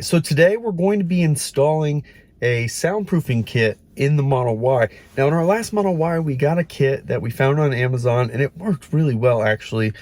So today we're going to be installing a soundproofing kit in the Model Y. Now in our last Model Y, we got a kit that we found on Amazon and it worked really well actually.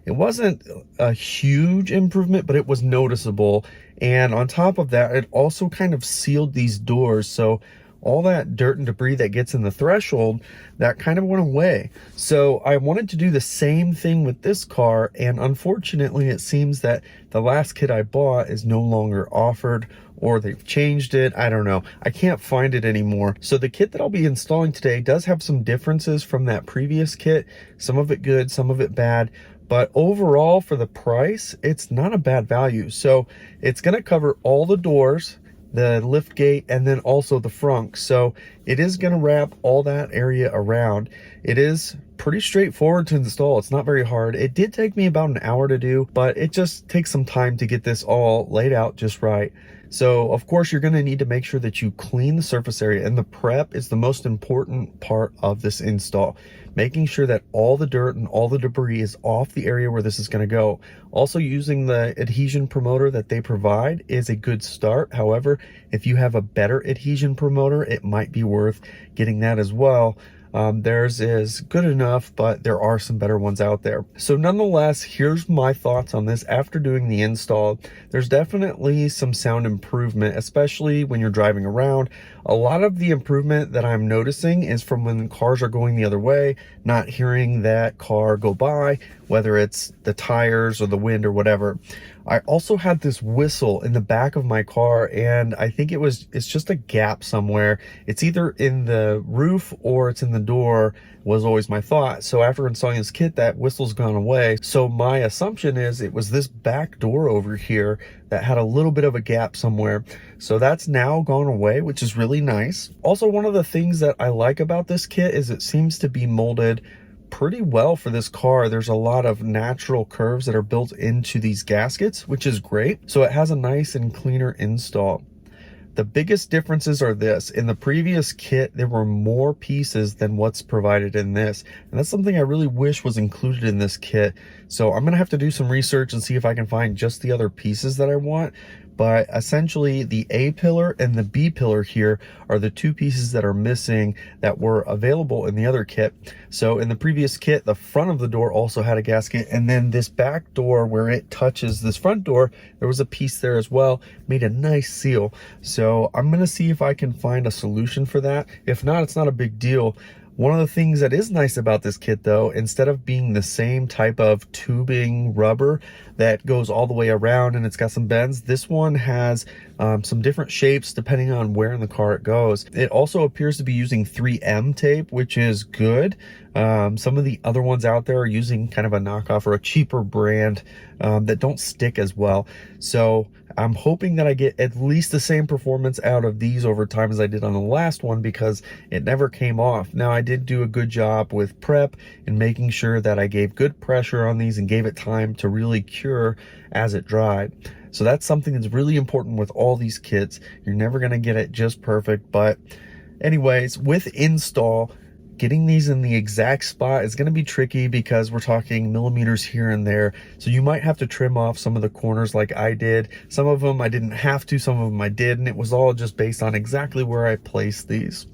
It wasn't a huge improvement, but it was noticeable. And on top of that, it also kind of sealed these doors. So all that dirt and debris that gets in the threshold, that kind of went away. So I wanted to do the same thing with this car, and unfortunately it seems that the last kit I bought is no longer offered, or they've changed it. I don't know. I can't find it anymore. So the kit that I'll be installing today does have some differences from that previous kit. Some of it good, some of it bad. But overall, for the price, it's not a bad value. So it's gonna cover all the doors, the lift gate, and then also the frunk. So it is going to wrap all that area around. It is pretty straightforward to install. It's not very hard. It did take me about an hour to do, but it just takes some time to get this all laid out just right. So of course you're going to need to make sure that you clean the surface area, and the prep is the most important part of this install. Making sure that all the dirt and all the debris is off the area where this is going to go. Also, using the adhesion promoter that they provide is a good start. However, if you have a better adhesion promoter, it might be worth getting that as well. Theirs is good enough, but there are some better ones out there. So nonetheless, here's my thoughts on this after doing the install. There's definitely some sound improvement, especially when you're driving around. A lot of the improvement that I'm noticing is from when cars are going the other way, not hearing that car go by, whether it's the tires or the wind or whatever. I also had this whistle in the back of my car, and I think it's just a gap somewhere. It's either in the roof or it's in the door, was always my thought. So after installing this kit, that whistle's gone away. So my assumption is it was this back door over here that had a little bit of a gap somewhere. So that's now gone away, which is really nice. Also, one of the things that I like about this kit is it seems to be molded pretty well for this car. There's a lot of natural curves that are built into these gaskets, which is great. So it has a nice and cleaner install. The biggest differences are this. In the previous kit, there were more pieces than what's provided in this. And that's something I really wish was included in this kit. So I'm gonna have to do some research and see if I can find just the other pieces that I want. But essentially the A pillar and the B pillar here are the two pieces that are missing that were available in the other kit. So in the previous kit, the front of the door also had a gasket, and then this back door where it touches this front door, there was a piece there as well, made a nice seal. So I'm gonna see if I can find a solution for that. If not, it's not a big deal. One of the things that is nice about this kit though, instead of being the same type of tubing rubber that goes all the way around and it's got some bends, this one has some different shapes depending on where in the car it goes. It also appears to be using 3M tape, which is good. Some of the other ones out there are using kind of a knockoff or a cheaper brand that don't stick as well. So I'm hoping that I get at least the same performance out of these over time as I did on the last one, because it never came off. Now, I did do a good job with prep and making sure that I gave good pressure on these and gave it time to really cure as it dried. So that's something that's really important with all these kits. You're never going to get it just perfect. But anyways, with install, getting these in the exact spot is going to be tricky because we're talking millimeters here and there. So you might have to trim off some of the corners like I did. Some of them I didn't have to, some of them I did, and it was all just based on exactly where I placed these.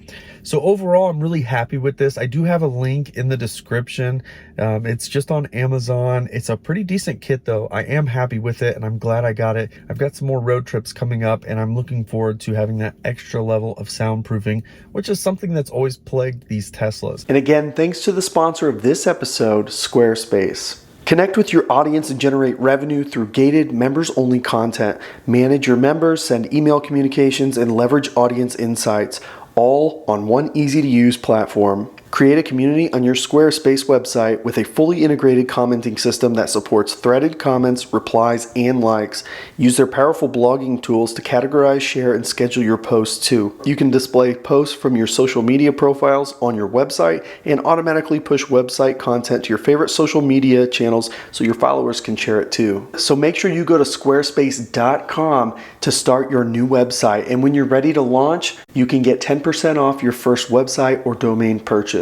So overall, I'm really happy with this. I do have a link in the description. It's just on Amazon. It's a pretty decent kit though. I am happy with it and I'm glad I got it. I've got some more road trips coming up and I'm looking forward to having that extra level of soundproofing, which is something that's always plagued these Teslas. And again, thanks to the sponsor of this episode, Squarespace. Connect with your audience and generate revenue through gated members-only content. Manage your members, send email communications, and leverage audience insights, all on one easy-to-use platform. Create a community on your Squarespace website with a fully integrated commenting system that supports threaded comments, replies, and likes. Use their powerful blogging tools to categorize, share, and schedule your posts too. You can display posts from your social media profiles on your website and automatically push website content to your favorite social media channels so your followers can share it too. So make sure you go to squarespace.com to start your new website. And when you're ready to launch, you can get 10% off your first website or domain purchase.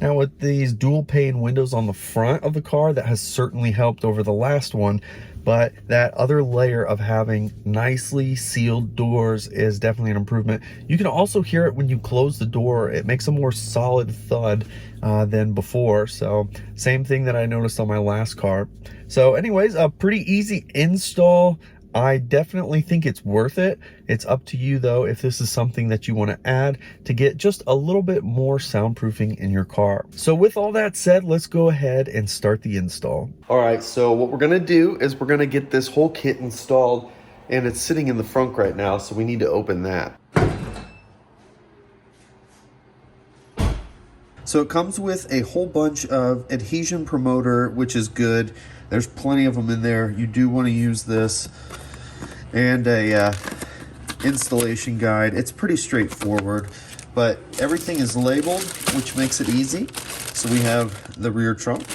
Now with these dual pane windows on the front of the car, that has certainly helped over the last one. but that other layer of having nicely sealed doors is definitely an improvement. You can also hear it when you close the door. It makes a more solid thud than before. So same thing that I noticed on my last car. So anyways, a pretty easy install. I definitely think it's worth it. It's up to you though if this is something that you want to add to get just a little bit more soundproofing in your car. So with all that said, let's go ahead and start the install. All right, so what we're gonna do is we're gonna get this whole kit installed, and it's sitting in the front right now, so we need to open that. So it comes with a whole bunch of adhesion promoter, which is good. There's plenty of them in there. You do want to use this, and a installation guide. It's pretty straightforward, but everything is labeled, which makes it easy. So we have the rear trunk,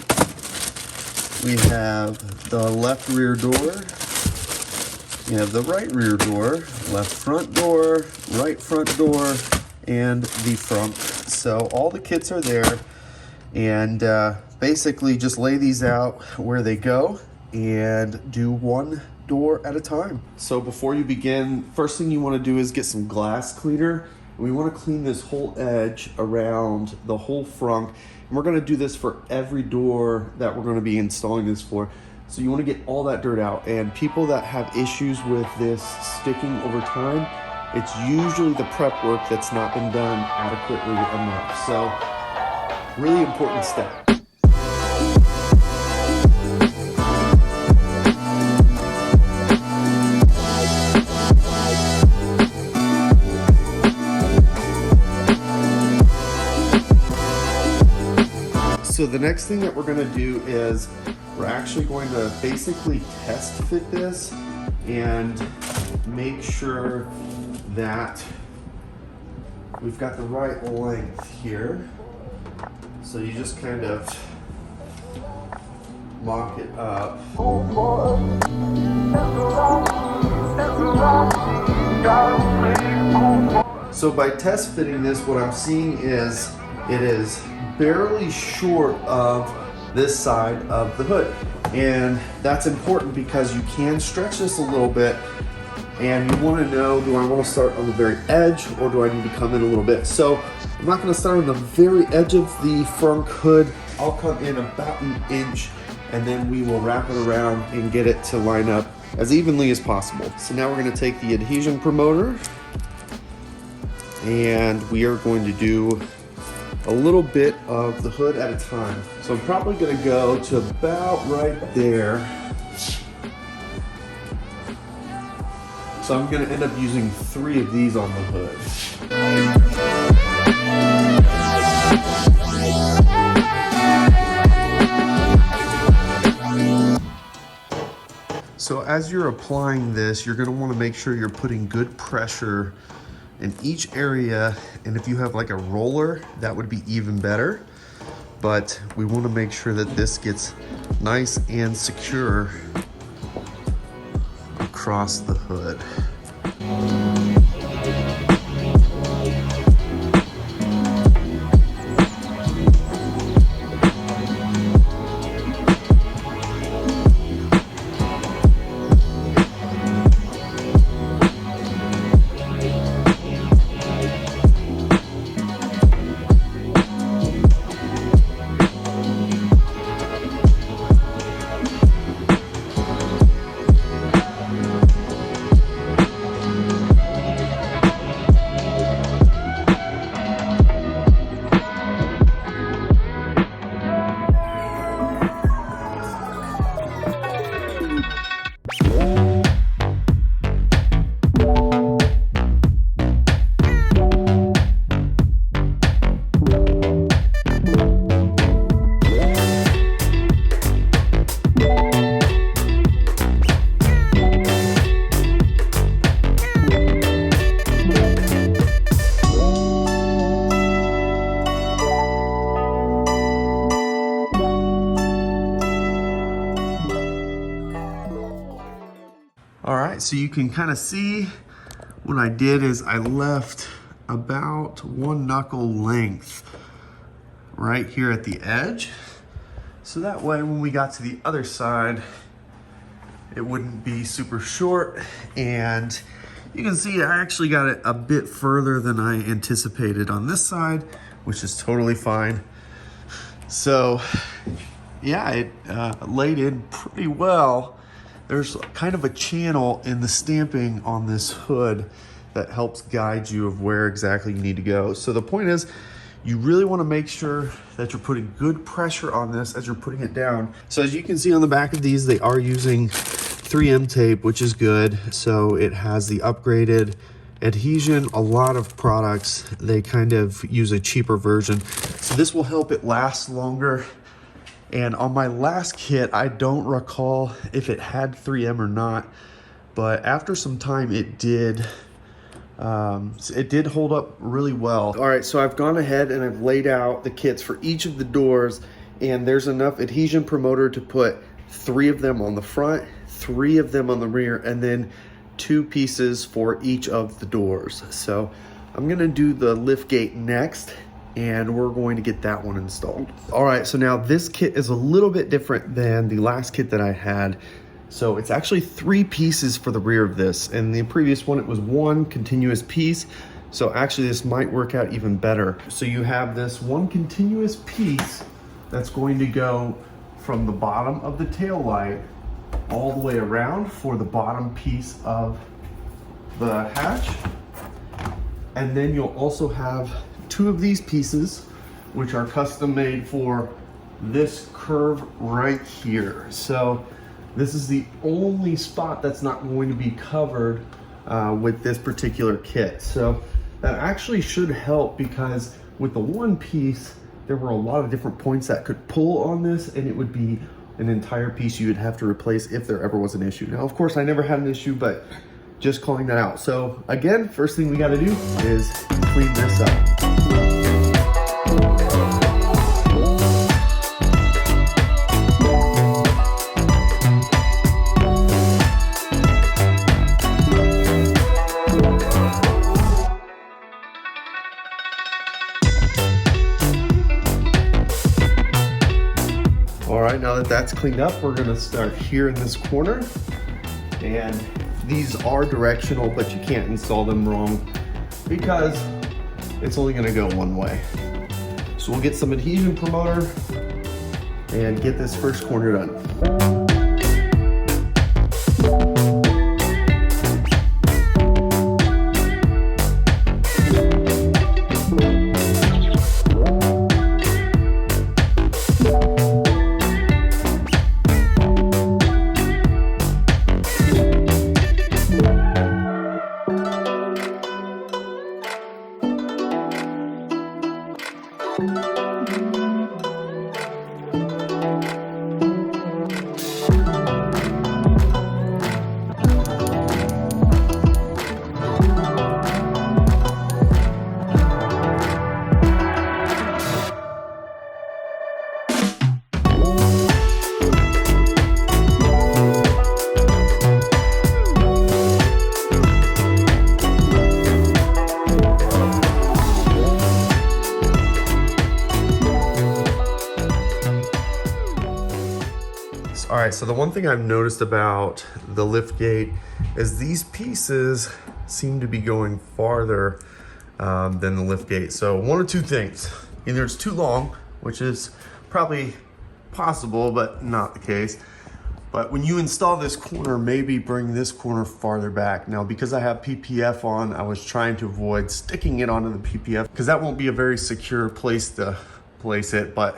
we have the left rear door, we have the right rear door, left front door, right front door, and the front. So all the kits are there, and basically just lay these out where they go and do one door at a time. So before you begin, first thing you want to do is get some glass cleaner. We want to clean this whole edge around the whole front, and we're going to do this for every door that we're going to be installing this for. So you want to get all that dirt out, and people that have issues with this sticking over time, it's usually the prep work that's not been done adequately enough. So really important step. So the next thing that we're going to do is we're actually going to basically test fit this and make sure that we've got the right length here. So you just kind of mock it up. So by test fitting this, what I'm seeing is it is barely short of this side of the hood. And that's important because you can stretch this a little bit, and you want to know, do I want to start on the very edge or do I need to come in a little bit? So I'm not going to start on the very edge of the front hood. I'll come in about an inch, and then we will wrap it around and get it to line up as evenly as possible. So now we're going to take the adhesion promoter, and we are going to do a little bit of the hood at a time. So I'm probably going to go to about right there. So I'm going to end up using 3 of these on the hood. So as you're applying this, you're going to want to make sure you're putting good pressure in each area, and if you have like a roller, that would be even better. But we want to make sure that this gets nice and secure across the hood. All right, so you can kind of see what I did is I left about 1 knuckle length right here at the edge. So that way when we got to the other side, it wouldn't be super short. And you can see I actually got it a bit further than I anticipated on this side, which is totally fine. So yeah, it laid in pretty well. There's kind of a channel in the stamping on this hood that helps guide you of where exactly you need to go. So the point is, you really want to make sure that you're putting good pressure on this as you're putting it down. So as you can see on the back of these, they are using 3M tape, which is good. So it has the upgraded adhesion. A lot of products, they kind of use a cheaper version. So this will help it last longer. And on my last kit, I don't recall if it had 3M or not, but after some time it did hold up really well. All right, so I've gone ahead and I've laid out the kits for each of the doors, and there's enough adhesion promoter to put 3 of them on the front, 3 of them on the rear, and then 2 pieces for each of the doors. So I'm gonna do the lift gate next, and we're going to get that one installed. All right, so now this kit is a little bit different than the last kit that I had. So it's actually 3 pieces for the rear of this. And the previous one, it was 1 continuous piece. So actually this might work out even better. So you have this 1 continuous piece that's going to go from the bottom of the tail light all the way around for the bottom piece of the hatch. And then you'll also have 2 of these pieces, which are custom made for this curve right here. So this is the only spot that's not going to be covered with this particular kit. So that actually should help, because with the 1 piece, there were a lot of different points that could pull on this, and it would be an entire piece you would have to replace if there ever was an issue. Now, of course, I never had an issue, but just calling that out. So again, first thing we got to do is clean this up. All right, now that that's cleaned up, we're gonna start here in this corner. And these are directional, but you can't install them wrong because it's only gonna go one way. So we'll get some adhesion promoter and get this first corner done. All right, so the one thing I've noticed about the lift gate is these pieces seem to be going farther than the lift gate. So 1 or 2 things. Either it's too long, which is probably possible, but not the case. But when you install this corner, maybe bring this corner farther back. Now, because I have PPF on, I was trying to avoid sticking it onto the PPF because that won't be a very secure place to place it. But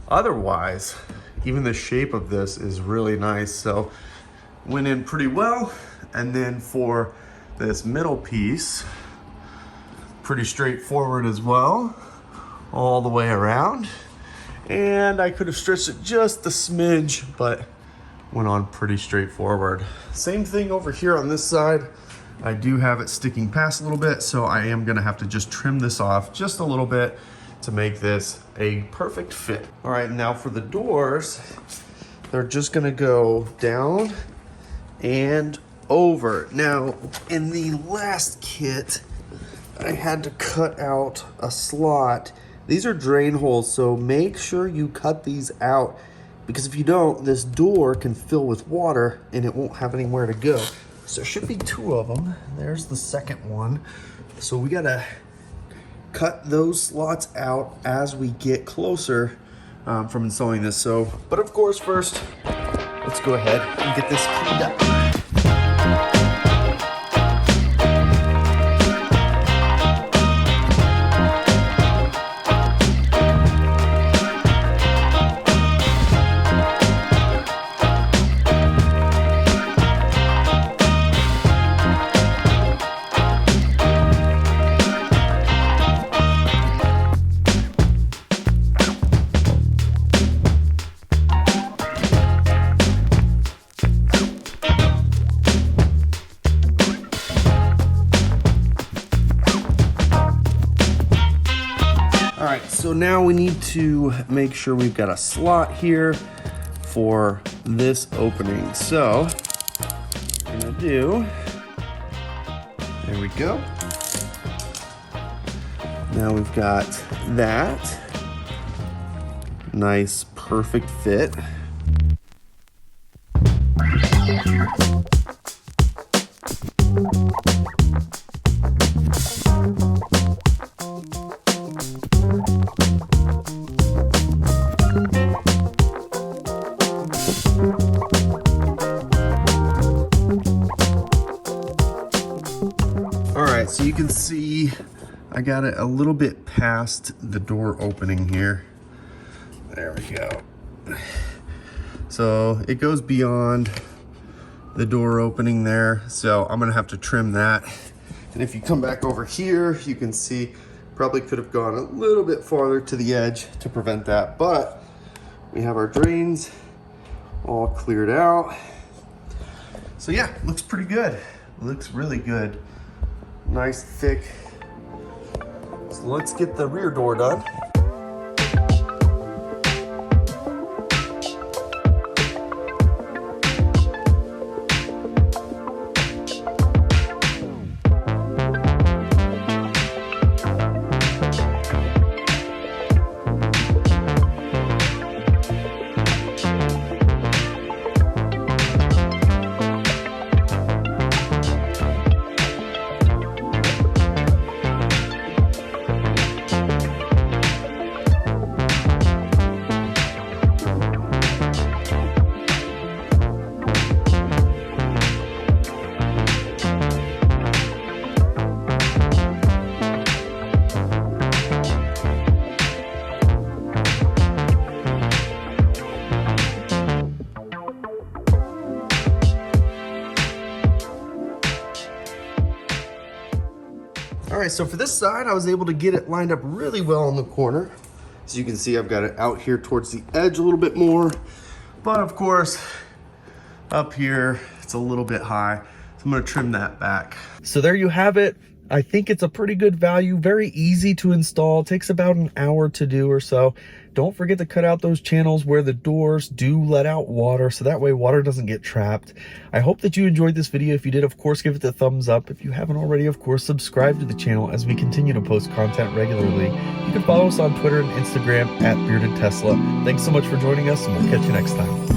otherwise, even the shape of this is really nice. So went in pretty well. And then for this middle piece, pretty straightforward as well, all the way around. And I could have stretched it just a smidge, but went on pretty straightforward. Same thing over here on this side. I do have it sticking past a little bit, so I am gonna have to just trim this off just a little bit to make this a perfect fit. All right, now for the doors, they're just gonna go down and over. Now, in the last kit, I had to cut out a slot. These are drain holes, so make sure you cut these out because if you don't, this door can fill with water and it won't have anywhere to go. So there should be 2 of them. There's the second one. So we gotta cut those slots out as we get closer from installing this. So, but of course first, let's go ahead and get this cleaned up. So now we need to make sure we've got a slot here for this opening. So what I'm gonna do, there we go. Now we've got that. Nice, perfect fit. So you can see I got it a little bit past the door opening here. There we go. So it goes beyond the door opening there. So I'm gonna have to trim that. And if you come back over here, you can see probably could have gone a little bit farther to the edge to prevent that. But we have our drains all cleared out. So yeah, looks pretty good. Looks really good. Nice thick. So let's get the rear door done. All right, so for this side, I was able to get it lined up really well in the corner. As you can see, I've got it out here towards the edge a little bit more. But of course, up here, it's a little bit high. So I'm gonna trim that back. So there you have it. I think it's a pretty good value, very easy to install. It takes about an hour to do or so. Don't forget to cut out those channels where the doors do let out water, so that way water doesn't get trapped. I hope that you enjoyed this video. If you did, of course, give it a thumbs up. If you haven't already, of course, subscribe to the channel as we continue to post content regularly. You can follow us on Twitter and Instagram @BeardedTesla. Thanks so much for joining us, and we'll catch you next time.